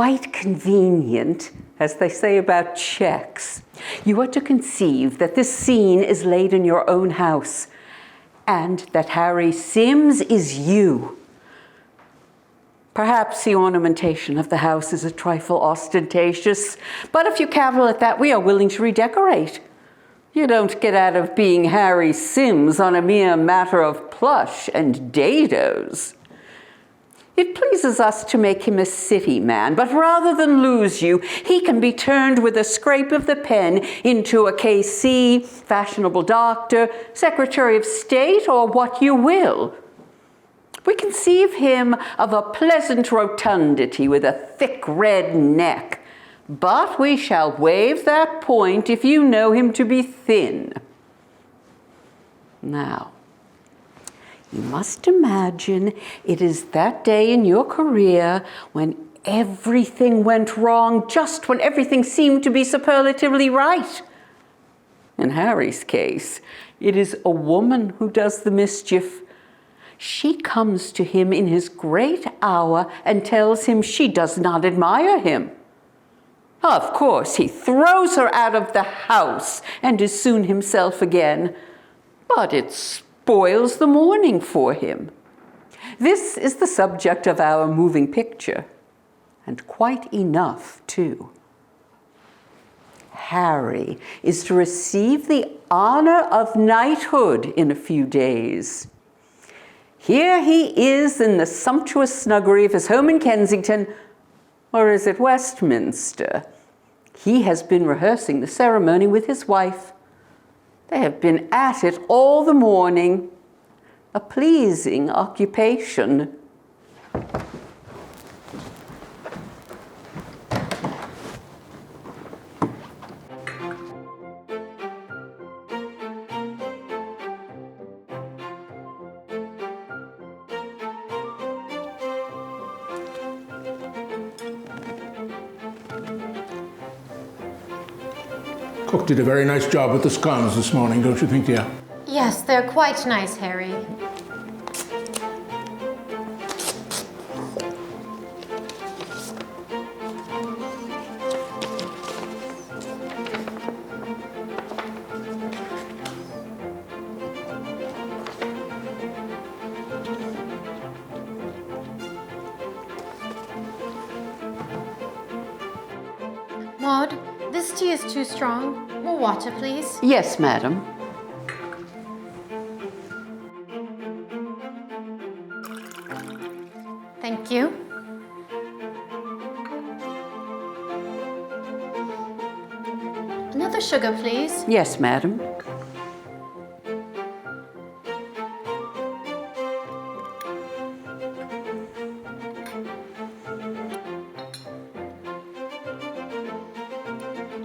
quite convenient, as they say about checks. You are to conceive that this scene is laid in your own house, and that Harry Sims is you. Perhaps the ornamentation of the house is a trifle ostentatious, but if you cavil at that, we are willing to redecorate. You don't get out of being Harry Sims on a mere matter of plush and dados. It pleases us to make him a city man, but rather than lose you, he can be turned with a scrape of the pen into a KC, fashionable doctor, Secretary of State, or what you will. We conceive him of a pleasant rotundity with a thick red neck, but we shall waive that point if you know him to be thin. Now, you must imagine it is that day in your career when everything went wrong, just when everything seemed to be superlatively right. In Harry's case, it is a woman who does the mischief. She comes to him in his great hour and tells him she does not admire him. Of course, he throws her out of the house and is soon himself again, but it spoils the morning for him. This is the subject of our moving picture, and quite enough, too. Harry is to receive the honor of knighthood in a few days. Here he is in the sumptuous snuggery of his home in Kensington, or is it Westminster? He has been rehearsing the ceremony with his wife. They have been at it all the morning. A pleasing occupation. Cook did a very nice job with the scones this morning, don't you think, dear? Yes, they're quite nice, Harry. Maude, this tea is too strong. More water, please. Yes, madam. Thank you. Another sugar, please. Yes, madam.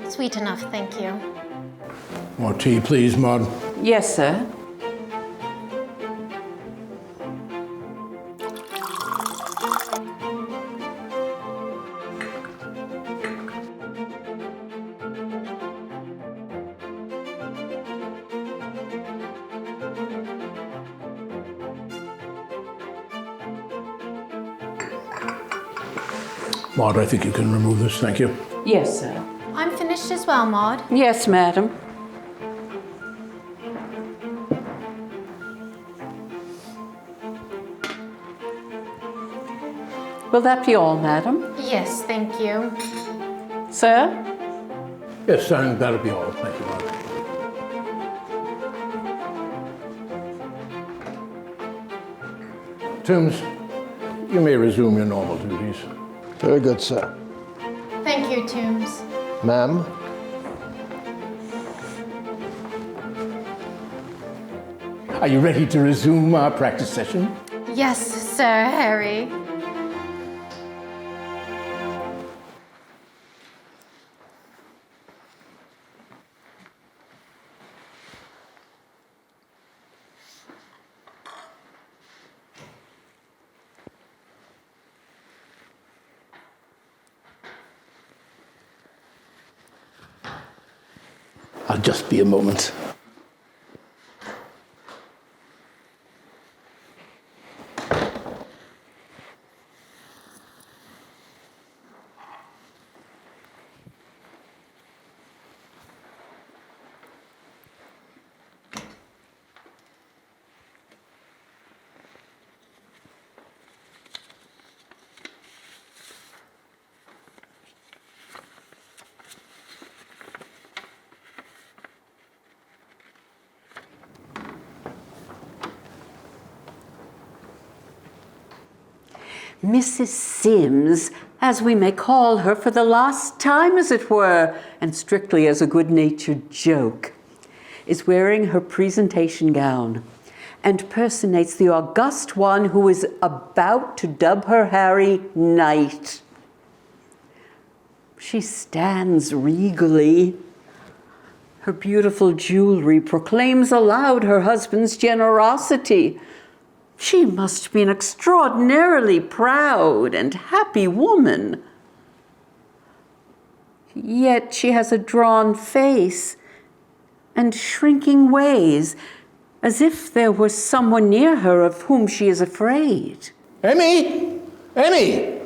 Sweet enough, thank you. More tea, please, Maude. Yes, sir. Maude, I think you can remove this, thank you. Yes, sir. I'm finished as well, Maude. Yes, madam. Will that be all, madam? Yes, thank you. Sir? Yes, and that'll be all, thank you, Maude. Toombes, you may resume your normal duties. Very good, sir. Thank you, Toombes. Ma'am? Are you ready to resume our practice session? Yes, Sir Harry. I'll just be a moment. Mrs. Sims, as we may call her for the last time, as it were, and strictly as a good-natured joke, is wearing her presentation gown and personates the august one who is about to dub her Harry knight. She stands regally. Her beautiful jewelry proclaims aloud her husband's generosity. She must be an extraordinarily proud and happy woman. Yet she has a drawn face and shrinking ways, as if there were someone near her of whom she is afraid. Emmy! Emmy!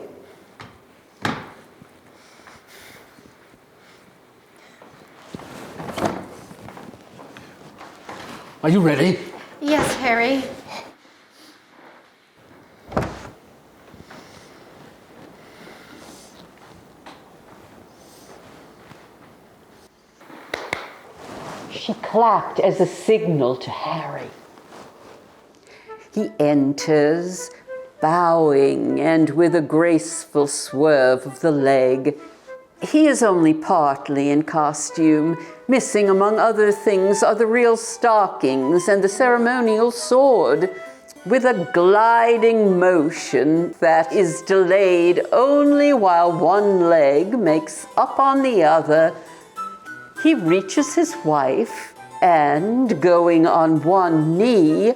Are you ready? Yes, Harry. She clapped as a signal to Harry. He enters, bowing and with a graceful swerve of the leg. He is only partly in costume. Missing, among other things, are the real stockings and the ceremonial sword, with a gliding motion that is delayed only while one leg makes up on the other. He reaches his wife and, going on one knee,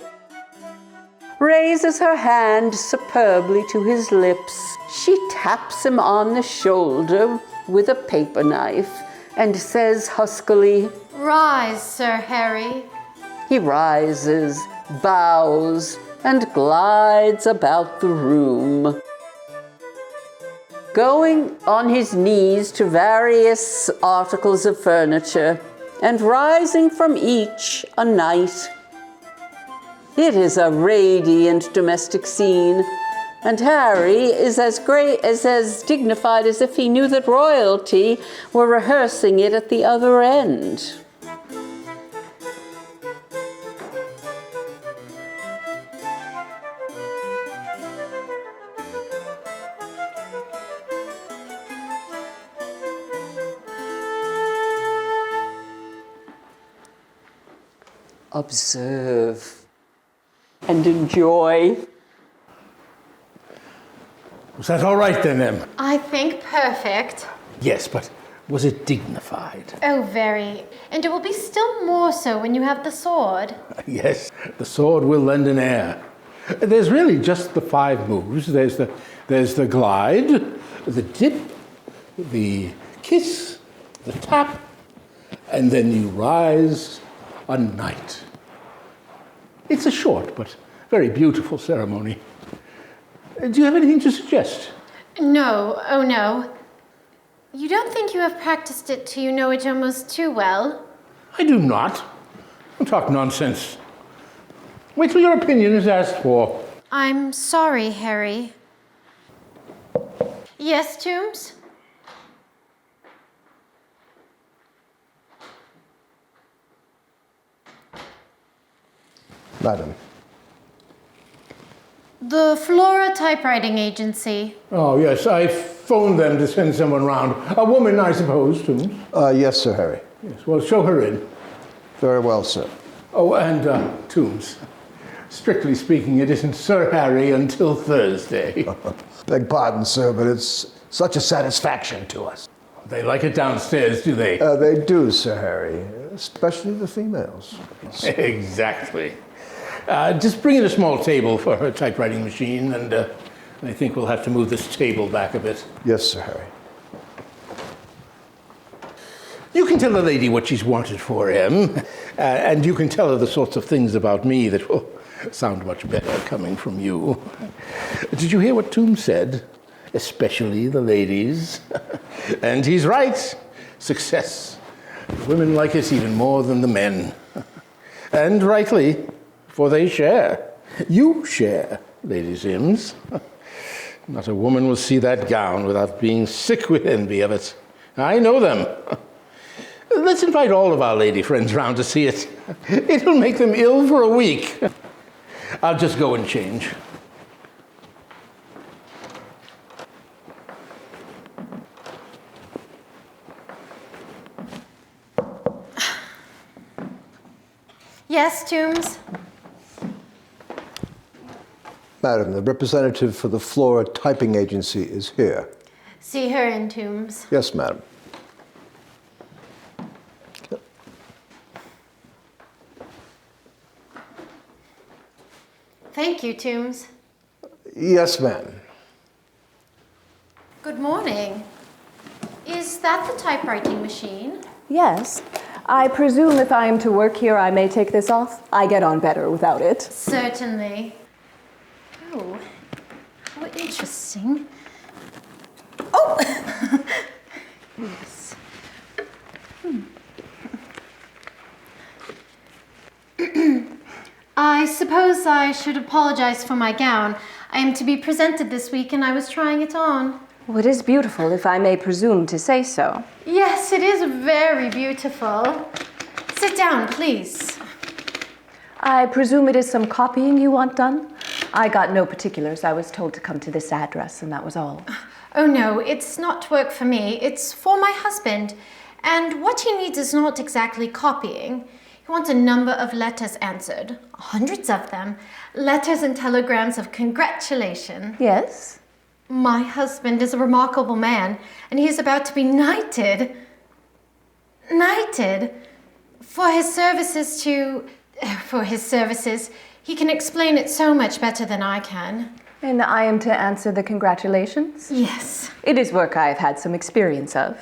raises her hand superbly to his lips. She taps him on the shoulder with a paper knife and says huskily, Rise, Sir Harry. He rises, bows, and glides about the room, going on his knees to various articles of furniture and rising from each a knight. It is a radiant domestic scene, and Harry is as dignified as if he knew that royalty were rehearsing it at the other end. Observe and enjoy. Was that all right then, Em? I think perfect. Yes, but was it dignified? Oh, very. And it will be still more so when you have the sword. Yes, the sword will lend an air. There's really just the 5 moves. There's the glide, the dip, the kiss, the tap, and then you rise a knight. It's a short but very beautiful ceremony. Do you have anything to suggest? No, oh no. You don't think you have practiced it till you know it almost too well? I do not. Don't talk nonsense. Wait till your opinion is asked for. I'm sorry, Harry. Yes, Toombes? Madam. The Flora Typewriting Agency. Oh, yes, I phoned them to send someone round. A woman, I suppose, Toombes. Yes, Sir Harry. Yes, well, show her in. Very well, sir. Oh, and Toombes. Strictly speaking, it isn't Sir Harry until Thursday. Beg pardon, sir, but it's such a satisfaction to us. They like it downstairs, do they? They do, Sir Harry, especially the females. Exactly. Just bring in a small table for her typewriting machine, and I think we'll have to move this table back a bit. Yes, Sir Harry. You can tell the lady what she's wanted for, Em, and you can tell her the sorts of things about me that will sound much better coming from you. Did you hear what Toombes said? Especially the ladies. And he's right. Success. Women like it even more than the men. And rightly, for they share. You share, Lady Sims. Not a woman will see that gown without being sick with envy of it. I know them. Let's invite all of our lady friends round to see it. It'll make them ill for a week. I'll just go and change. Yes, Toombes? Madam, the representative for the Flora Typing Agency is here. See her in, Toombes. Yes, madam. Thank you, Toombes. Yes, ma'am. Good morning. Is that the typewriting machine? Yes. I presume if I am to work here, I may take this off. I get on better without it. Certainly. Oh, how interesting. Oh! Yes. I suppose I should apologize for my gown. I am to be presented this week and I was trying it on. Oh, it is beautiful, if I may presume to say so. Yes, it is very beautiful. Sit down, please. I presume it is some copying you want done? I got no particulars. I was told to come to this address, and that was all. Oh no, it's not work for me. It's for my husband. And what he needs is not exactly copying. He wants a number of letters answered, hundreds of them. Letters and telegrams of congratulation. Yes? My husband is a remarkable man, and he is about to be knighted. Knighted? For his services to... For his services. He can explain it so much better than I can. And I am to answer the congratulations? Yes. It is work I have had some experience of.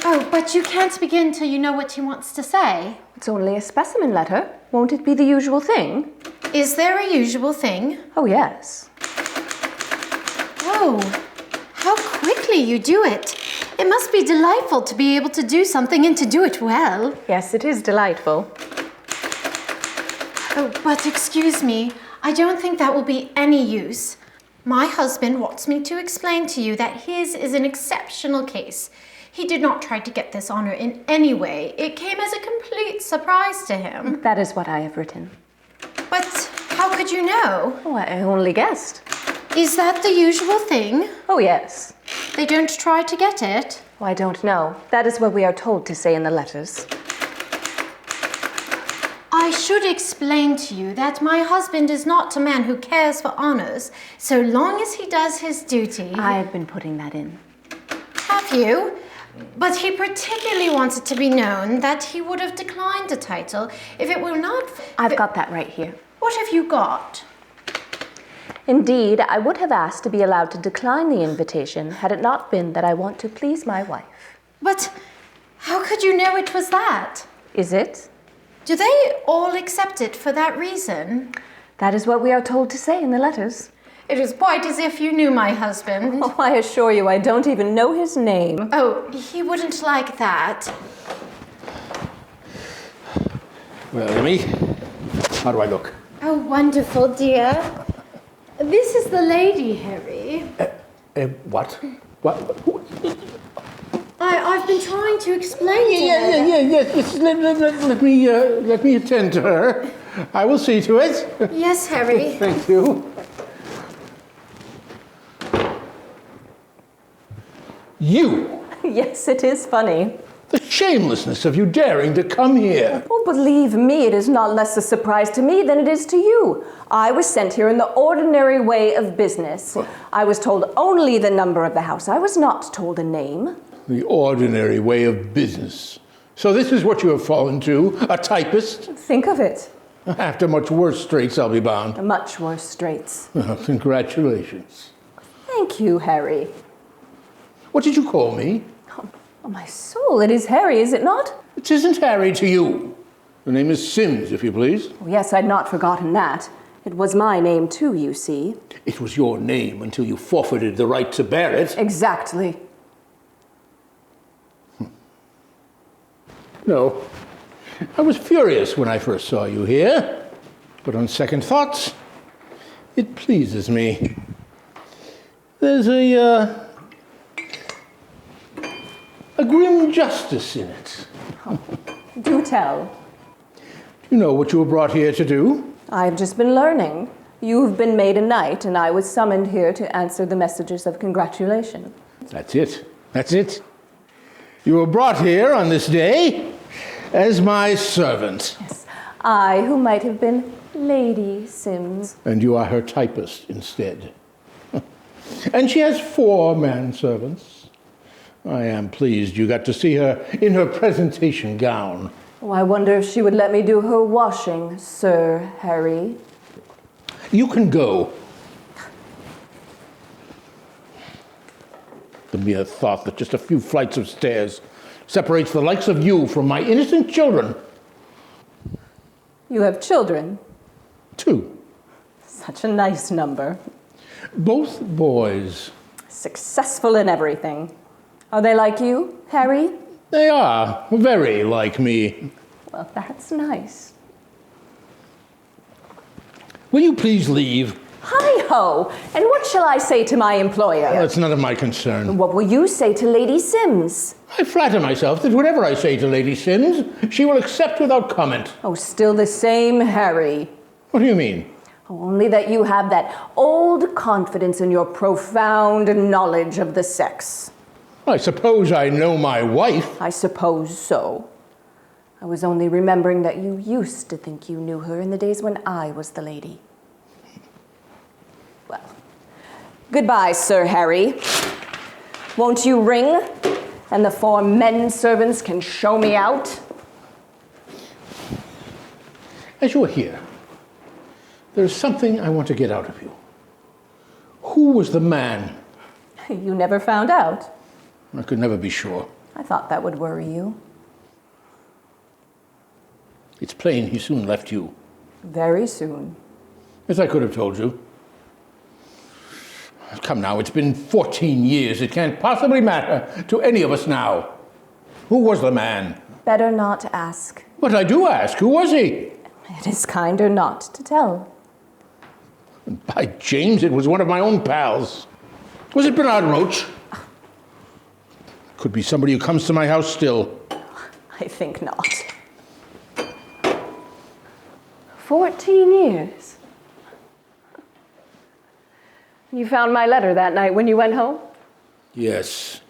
Oh, but you can't begin till you know what he wants to say. It's only a specimen letter. Won't it be the usual thing? Is there a usual thing? Oh, yes. Oh, how quickly you do it. It must be delightful to be able to do something and to do it well. Yes, it is delightful. Oh, but excuse me, I don't think that will be any use. My husband wants me to explain to you that his is an exceptional case. He did not try to get this honor in any way. It came as a complete surprise to him. That is what I have written. But how could you know? Oh, I only guessed. Is that the usual thing? Oh, yes. They don't try to get it? Oh, I don't know. That is what we are told to say in the letters. I should explain to you that my husband is not a man who cares for honors, so long as he does his duty. I have been putting that in. Have you? But he particularly wanted to be known that he would have declined a title if it were not... I've got that right here. What have you got? Indeed, I would have asked to be allowed to decline the invitation had it not been that I want to please my wife. But how could you know it was that? Is it? Do they all accept it for that reason? That is what we are told to say in the letters. It is quite as if you knew my husband. Oh, I assure you, I don't even know his name. Oh, he wouldn't like that. Well, Emmy, how do I look? Oh, wonderful, dear. This is the lady, Harry. What? What? I've been trying to explain to her. Yes. Let me attend to her. I will see to it. Yes, Harry. Thank you. You! Yes, it is funny. The shamelessness of you daring to come here. Oh, believe me, it is not less a surprise to me than it is to you. I was sent here in the ordinary way of business. I was told only the number of the house. I was not told a name. The ordinary way of business. So this is what you have fallen to, a typist? Think of it. After much worse straits, I'll be bound. Much worse straits. Well, congratulations. Thank you, Harry. What did you call me? Oh, my soul, it is Harry, is it not? It isn't Harry to you. The name is Sims, if you please. Oh, yes, I'd not forgotten that. It was my name too, you see. It was your name until you forfeited the right to bear it. Exactly. No. I was furious when I first saw you here, but on second thoughts, it pleases me. There's a grim justice in it. Do tell. You know what you were brought here to do? I've just been learning. You've been made a knight, and I was summoned here to answer the messages of congratulation. That's it. You were brought here on this day as my servant. Yes, I, who might have been Lady Sims. And you are her typist instead. And she has 4 manservants. I am pleased you got to see her in her presentation gown. Oh, I wonder if she would let me do her washing, Sir Harry. You can go. The mere thought that just a few flights of stairs separates the likes of you from my innocent children. You have children. 2. Such a nice number. Both boys. Successful in everything. Are they like you, Harry? They are very like me. Well, that's nice. Will you please leave? Hi-ho! And what shall I say to my employer? That's none of my concern. What will you say to Lady Sims? I flatter myself that whatever I say to Lady Sims, she will accept without comment. Oh, still the same Harry. What do you mean? Only that you have that old confidence in your profound knowledge of the sex. I suppose I know my wife. I suppose so. I was only remembering that you used to think you knew her in the days when I was the lady. Well, goodbye, Sir Harry. Won't you ring? And the 4 men servants can show me out? As you are here, there is something I want to get out of you. Who was the man? You never found out. I could never be sure. I thought that would worry you. It's plain he soon left you. Very soon. As I could have told you. Come now, it's been 14 years. It can't possibly matter to any of us now. Who was the man? Better not ask. But I do ask, who was he? It is kinder not to tell. By James, it was one of my own pals. Was it Bernard Roach? Could be somebody who comes to my house still. I think not. 14 years. You found my letter that night when you went home? Yes.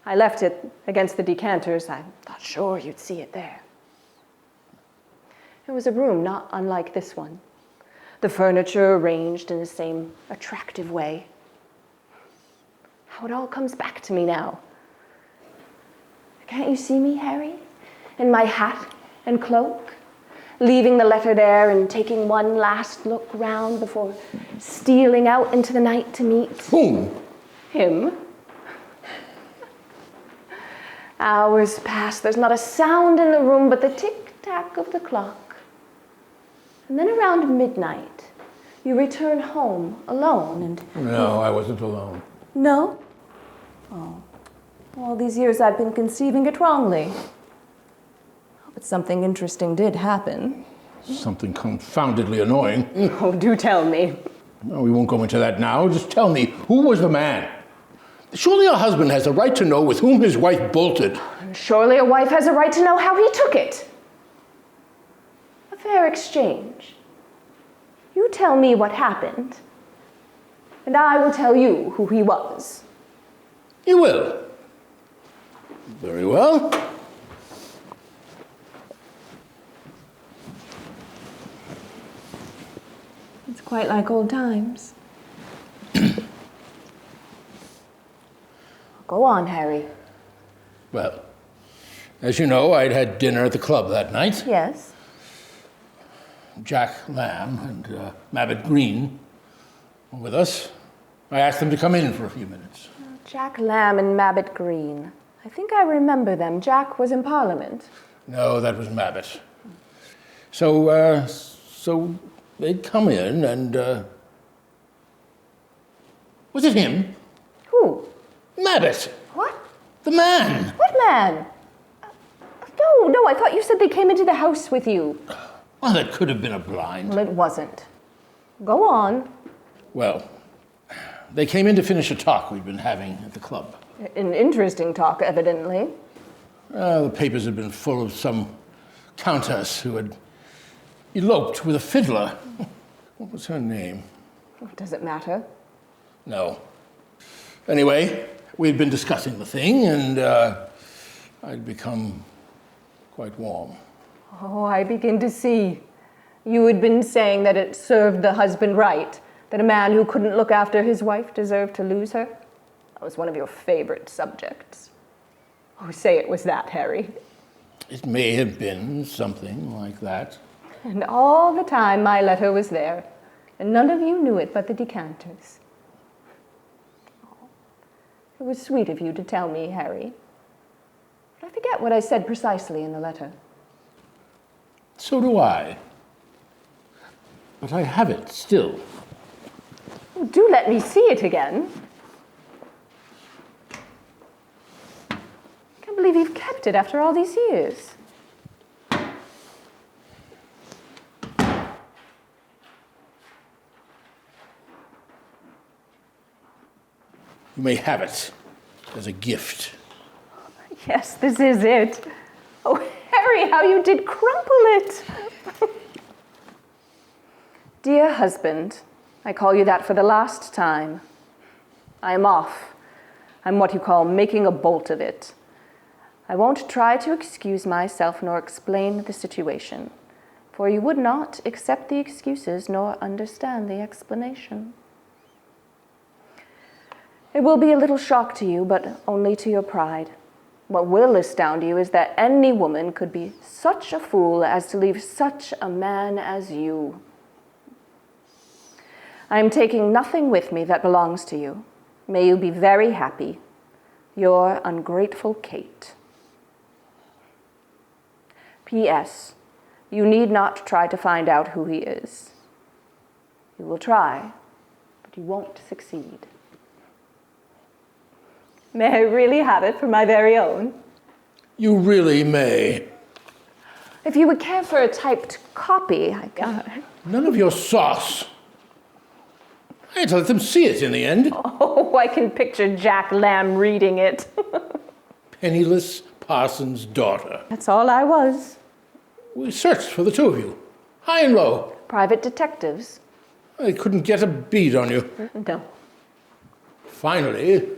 I left it against the decanters. I thought sure you'd see it there. It was a room not unlike this one. The furniture arranged in the same attractive way. How it all comes back to me now. Can't you see me, Harry? In my hat and cloak? Leaving the letter there and taking one last look round before stealing out into the night to meet... Whom? Him. Hours pass. There's not a sound in the room but the tick-tack of the clock. And then around midnight, you return home alone and... No, I wasn't alone. No? Oh. All these years I've been conceiving it wrongly. But something interesting did happen. Something confoundedly annoying. Oh, do tell me. No, we won't go into that now. Just tell me, who was the man? Surely a husband has the right to know with whom his wife bolted. Surely a wife has a right to know how he took it. A fair exchange. You tell me what happened, and I will tell you who he was. You will. Very well. It's quite like old times. Go on, Harry. Well, as you know, I'd had dinner at the club that night. Yes? Jack Lamb and Mabbott Green were with us. I asked them to come in for a few minutes. Jack Lamb and Mabbott Green. I think I remember them. Jack was in Parliament. No, that was Mabbott. So they'd come in and... Was it him? Who? Mabbott. What? The man. What man? No, I thought you said they came into the house with you. Well, that could have been a blind. Well, it wasn't. Go on. Well, they came in to finish a talk we'd been having at the club. An interesting talk, evidently. The papers had been full of some countess who had eloped with a fiddler. What was her name? Does it matter? No. Anyway, we'd been discussing the thing, and I'd become quite warm. Oh, I begin to see. You had been saying that it served the husband right, that a man who couldn't look after his wife deserved to lose her. That was one of your favorite subjects. Oh, say it was that, Harry. It may have been something like that. And all the time my letter was there, and none of you knew it but the decanters. Oh, it was sweet of you to tell me, Harry. But I forget what I said precisely in the letter. So do I. But I have it still. Oh, do let me see it again. I can't believe you've kept it after all these years. You may have it as a gift. Yes, this is it. Oh, Harry, how you did crumple it. Dear husband, I call you that for the last time. I am off. I'm what you call making a bolt of it. I won't try to excuse myself nor explain the situation, for you would not accept the excuses nor understand the explanation. It will be a little shock to you, but only to your pride. What will astound you is that any woman could be such a fool as to leave such a man as you. I am taking nothing with me that belongs to you. May you be very happy. Your ungrateful Kate. P.S. You need not try to find out who he is. You will try, but you won't succeed. May I really have it for my very own? You really may. If you would care for a typed copy, I got it. None of your sauce. I had to let them see it in the end. Oh, I can picture Jack Lamb reading it. Penniless parson's daughter. That's all I was. We searched for the two of you, high and low. Private detectives. I couldn't get a bead on you. No. Finally,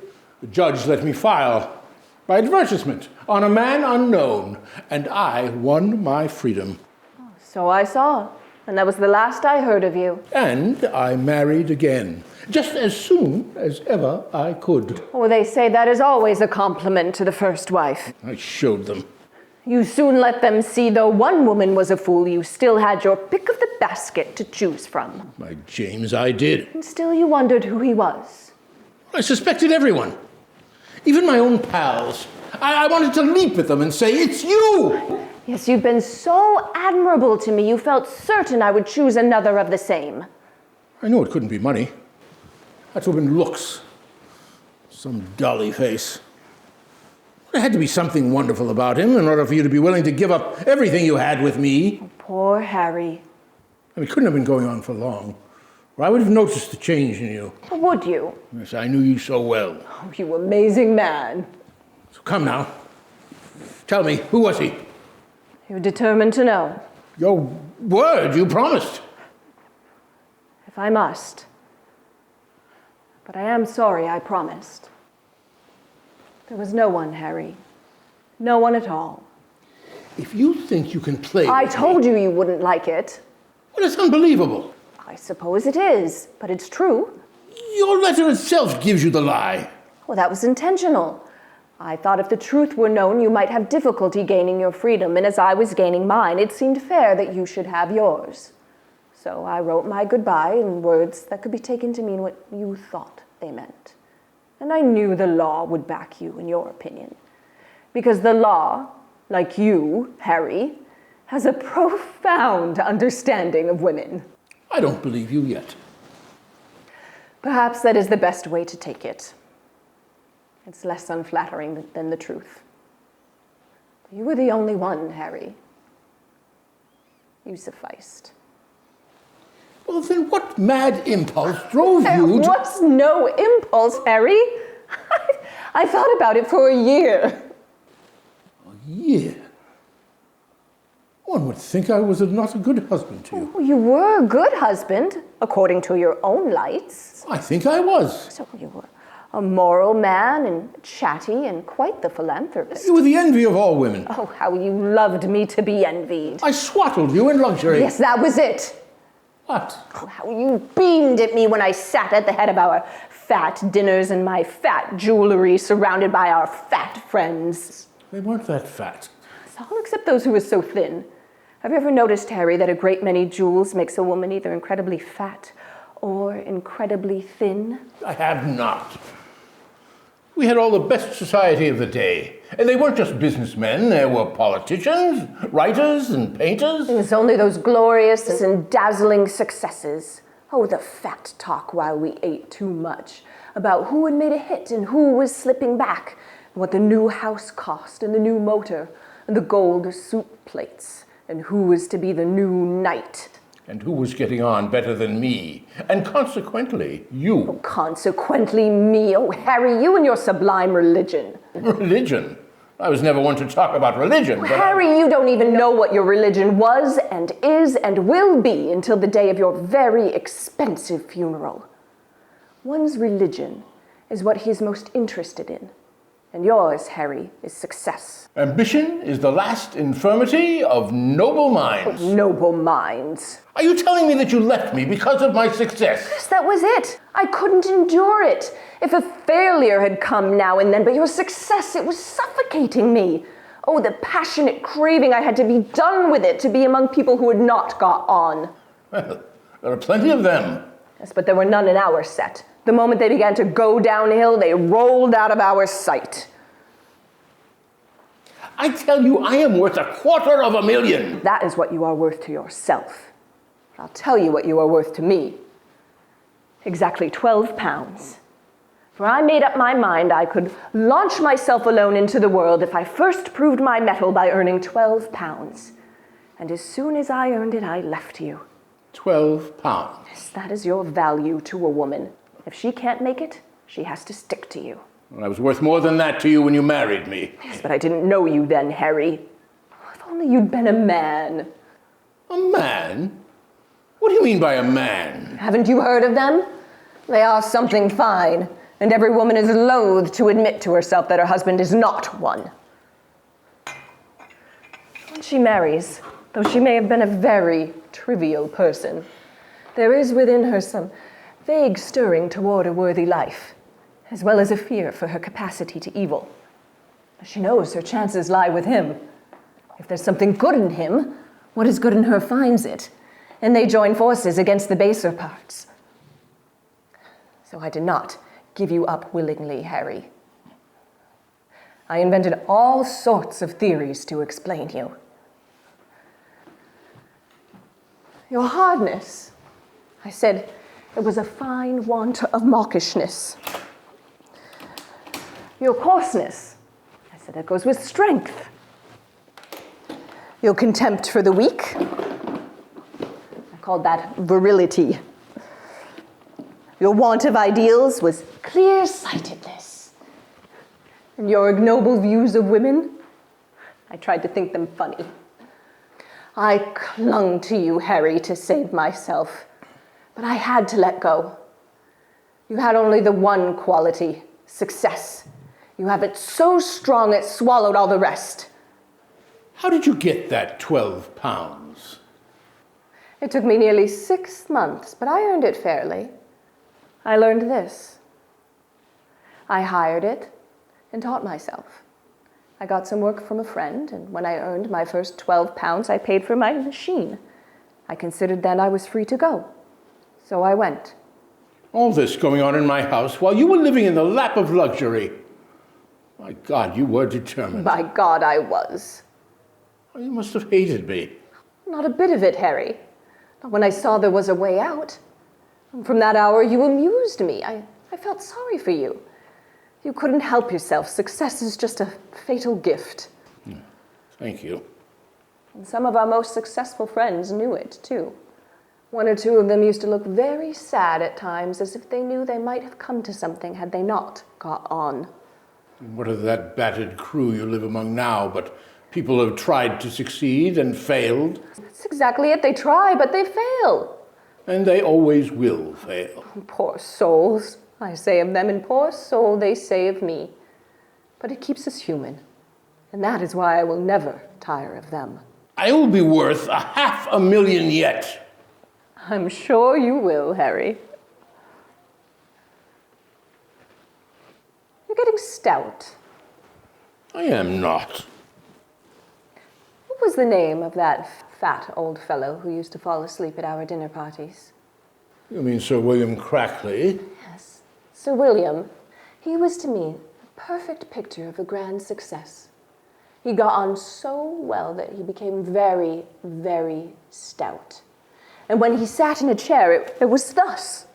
the judge let me file by advertisement on a man unknown, and I won my freedom. So I saw, and that was the last I heard of you. And I married again, just as soon as ever I could. Oh, they say that is always a compliment to the first wife. I showed them. You soon let them see though one woman was a fool, you still had your pick of the basket to choose from. My James, I did. And still you wondered who he was. I suspected everyone, even my own pals. I wanted to leap at them and say, "It's you!" Yes, you've been so admirable to me, you felt certain I would choose another of the same. I knew it couldn't be money. Had to have been looks. Some dolly face. There had to be something wonderful about him in order for you to be willing to give up everything you had with me. Poor Harry. I mean, it couldn't have been going on for long, or I would have noticed the change in you. Would you? Yes, I knew you so well. Oh, you amazing man. So come now. Tell me, who was he? You're determined to know. Your word, you promised. If I must. But I am sorry I promised. There was no one, Harry. No one at all. If you think you can play I with told me, you wouldn't like it. well, it's unbelievable. I suppose it is, but it's true. Your letter itself gives you the lie. Well, that was intentional. I thought if the truth were known, you might have difficulty gaining your freedom, and as I was gaining mine, it seemed fair that you should have yours. So I wrote my goodbye in words that could be taken to mean what you thought they meant. And I knew the law would back you in your opinion. Because the law, like you, Harry, has a profound understanding of women. I don't believe you yet. Perhaps that is the best way to take it. It's less unflattering than the truth. You were the only one, Harry. You sufficed. Well, then what mad impulse drove There you to... was no impulse, Harry. I thought about it for a year. A year? One would think I was not a good husband to you. Oh, you were a good husband, according to your own lights. I think I was. So you were. A moral man and chatty and quite the philanthropist. You were the envy of all women. Oh, how you loved me to be envied. I swaddled you in luxury. Yes, that was it. What? Oh, how you beamed at me when I sat at the head of our fat dinners and my fat jewelry surrounded by our fat friends. They weren't that fat. All except those who were so thin. Have you ever noticed, Harry, that a great many jewels makes a woman either incredibly fat or incredibly thin? I have not. We had all the best society of the day. And they weren't just businessmen. There were politicians, writers, and painters. It was only those glorious and dazzling successes. Oh, the fat talk while we ate too much. About who had made a hit and who was slipping back. And what the new house cost and the new motor. And the gold soup plates. And who was to be the new knight. And who was getting on better than me. And consequently, you. Consequently, me. Oh, Harry, you and your sublime religion. Religion? I was never one to talk about religion. But Harry, you don't even know what your religion was and is and will be until the day of your very expensive funeral. One's religion is what he is most interested in. And yours, Harry, is success. Ambition is the last infirmity of noble minds. Noble minds. Are you telling me that you left me because of my success? Yes, that was it. I couldn't endure it. If a failure had come now and then, but your success, it was suffocating me. Oh, the passionate craving I had to be done with it, to be among people who had not got on. Well, there are plenty of them. Yes, but there were none in our set. The moment they began to go downhill, they rolled out of our sight. I tell you, I am worth $250,000. That is what you are worth to yourself. I'll tell you what you are worth to me. Exactly £12. For I made up my mind I could launch myself alone into the world if I first proved my mettle by earning £12. And as soon as I earned it, I left you. £12. Yes, that is your value to a woman. If she can't make it, she has to stick to you. Well, I was worth more than that to you when you married me. Yes, but I didn't know you then, Harry. If only you'd been a man. A man? What do you mean by a man? Haven't you heard of them? They are something fine, and every woman is loath to admit to herself that her husband is not one. When she marries, though she may have been a very trivial person, there is within her some vague stirring toward a worthy life, as well as a fear for her capacity to evil. She knows her chances lie with him. If there's something good in him, what is good in her finds it, and they join forces against the baser parts. So I did not give you up willingly, Harry. I invented all sorts of theories to explain you. Your hardness, I said, it was a fine want of mawkishness. Your coarseness, I said, that goes with strength. Your contempt for the weak, I called that virility. Your want of ideals was clear-sightedness. And your ignoble views of women, I tried to think them funny. I clung to you, Harry, to save myself. But I had to let go. You had only the one quality, success. You have it so strong it swallowed all the rest. How did you get that £12? It took me nearly 6 months, but I earned it fairly. I learned this. I hired it and taught myself. I got some work from a friend, and when I earned my first £12, I paid for my machine. I considered then I was free to go. So I went. All this going on in my house while you were living in the lap of luxury. My God, you were determined. By God, I was. You must have hated me. Not a bit of it, Harry. Not when I saw there was a way out. And from that hour, you amused me. I felt sorry for you. You couldn't help yourself. Success is just a fatal gift. Thank you. And some of our most successful friends knew it, too. 1 or 2 of them used to look very sad at times, as if they knew they might have come to something had they not got on. What of that battered crew you live among now, but people have tried to succeed and failed? That's exactly it. They try, but they fail. And they always will fail. Poor souls. I say of them, and poor soul, they say of me. But it keeps us human, and that is why I will never tire of them. I will be worth $500,000 yet. I'm sure you will, Harry. You're getting stout. I am not. What was the name of that fat old fellow who used to fall asleep at our dinner parties? You mean Sir William Crackley? Yes, Sir William. He was to me a perfect picture of a grand success. He got on so well that he became very, very stout. And when he sat in a chair, it was thus,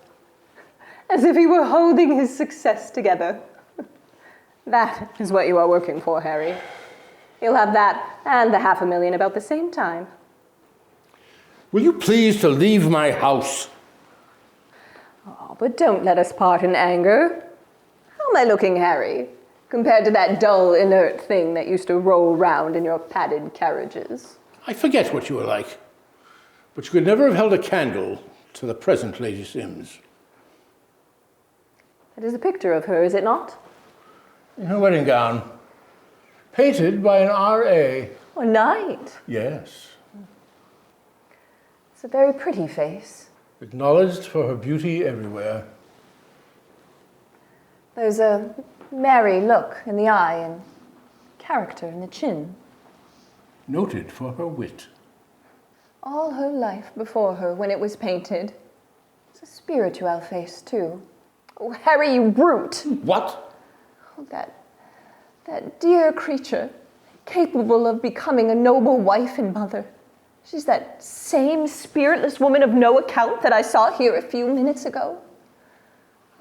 as if he were holding his success together. That is what you are working for, Harry. You'll have that and the $500,000 about the same time. Will you please to leave my house? Oh, but don't let us part in anger. How am I looking, Harry, compared to that dull, inert thing that used to roll round in your padded carriages? I forget what you were like, but you could never have held a candle to the present Lady Sims. That is a picture of her, is it not? In her wedding gown, painted by an R.A. A knight. Yes. It's a very pretty face. Acknowledged for her beauty everywhere. There's a merry look in the eye and character in the chin. Noted for her wit. All her life before her when it was painted. It's a spirituelle face, too. Oh, Harry, you brute! What? Oh, that dear creature, capable of becoming a noble wife and mother. She's that same spiritless woman of no account that I saw here a few minutes ago.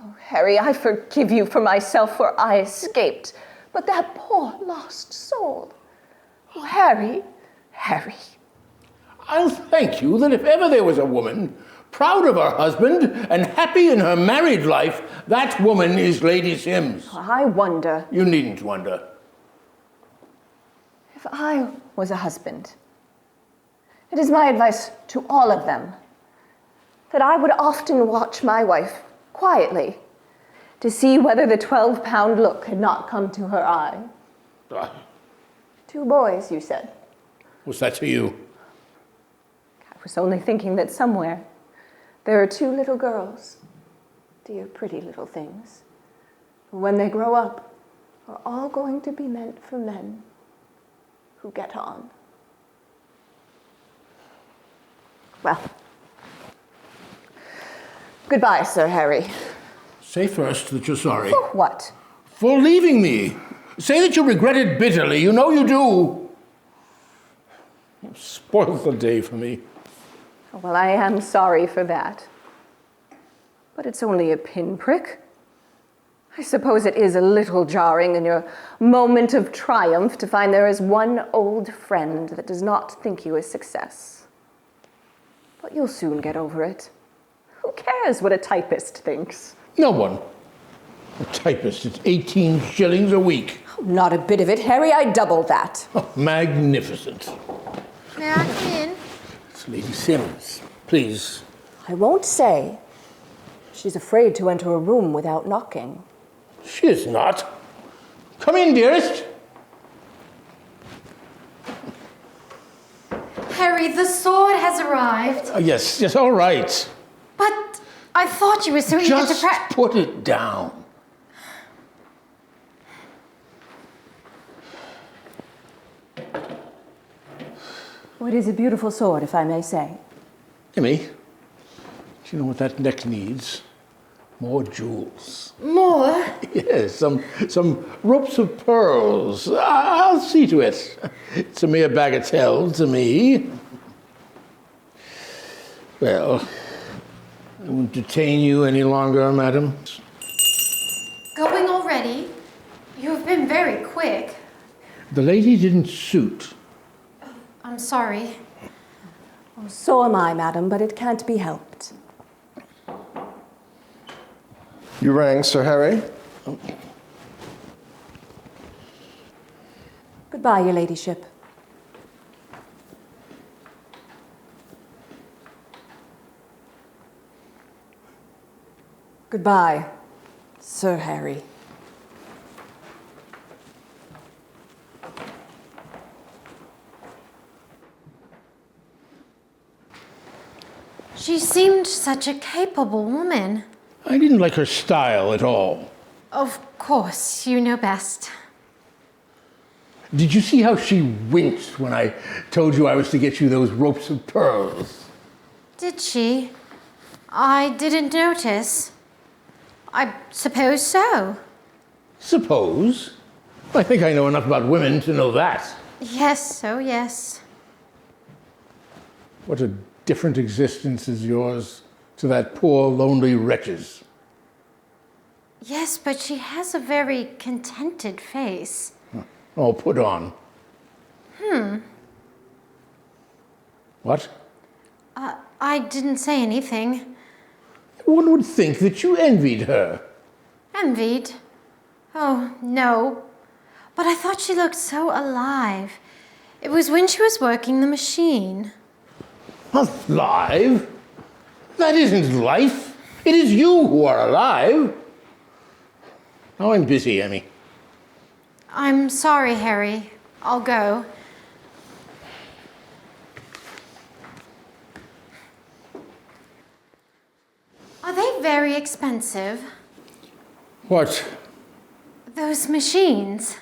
Oh, Harry, I forgive you for myself, for I escaped. But that poor lost soul. Oh, Harry, Harry. I'll thank you that if ever there was a woman proud of her husband and happy in her married life, that woman is Lady Sims. I wonder. You needn't wonder. If I was a husband, it is my advice to all of them that I would often watch my wife quietly to see whether the 12-pound look had not come to her eye. 2 boys, you said. What's that to you? I was only thinking that somewhere there are 2 little girls, dear pretty little things, who when they grow up are all going to be meant for men who get on. Well, goodbye, Sir Harry. Say first that you're sorry. For what? For leaving me. Say that you regret it bitterly. You know you do. You've spoiled the day for me. Well, I am sorry for that. But it's only a pinprick. I suppose it is a little jarring in your moment of triumph to find there is one old friend that does not think you a success. But you'll soon get over it. Who cares what a typist thinks? No one. A typist, it's 18 shillings a week. Not a bit of it, Harry. I double that. Oh, magnificent. May I come in? It's Lady Sims. Please. I won't say. She's afraid to enter a room without knocking. She is not. Come in, dearest. Harry, the sword has arrived. Yes, all right. But I thought you were so eager to Just put it down. Oh, it is a beautiful sword, if I may say. Emmy, do you know what that neck needs? More jewels. More? Yes, some ropes of pearls. I'll see to it. It's a mere bagatelle to me. Well, I won't detain you any longer, madam. Going already? You have been very quick. The lady didn't suit. I'm sorry. Oh, so am I, madam, but it can't be helped. You rang, Sir Harry? Goodbye, your ladyship. Goodbye, Sir Harry. She seemed such a capable woman. I didn't like her style at all. Of course, you know best. Did you see how she winced when I told you I was to get you those ropes of pearls? Did she? I didn't notice. I suppose so. Suppose? I think I know enough about women to know that. Yes, oh yes. What a different existence is yours to that poor, lonely wretch's. Yes, but she has a very contented face. All put on. What? I didn't say anything. One would think that you envied her. Envied? Oh, no. But I thought she looked so alive. It was when she was working the machine. Alive? That isn't life. It is you who are alive. Now I'm busy, Emmy. I'm sorry, Harry. I'll go. Are they very expensive? What? Those machines.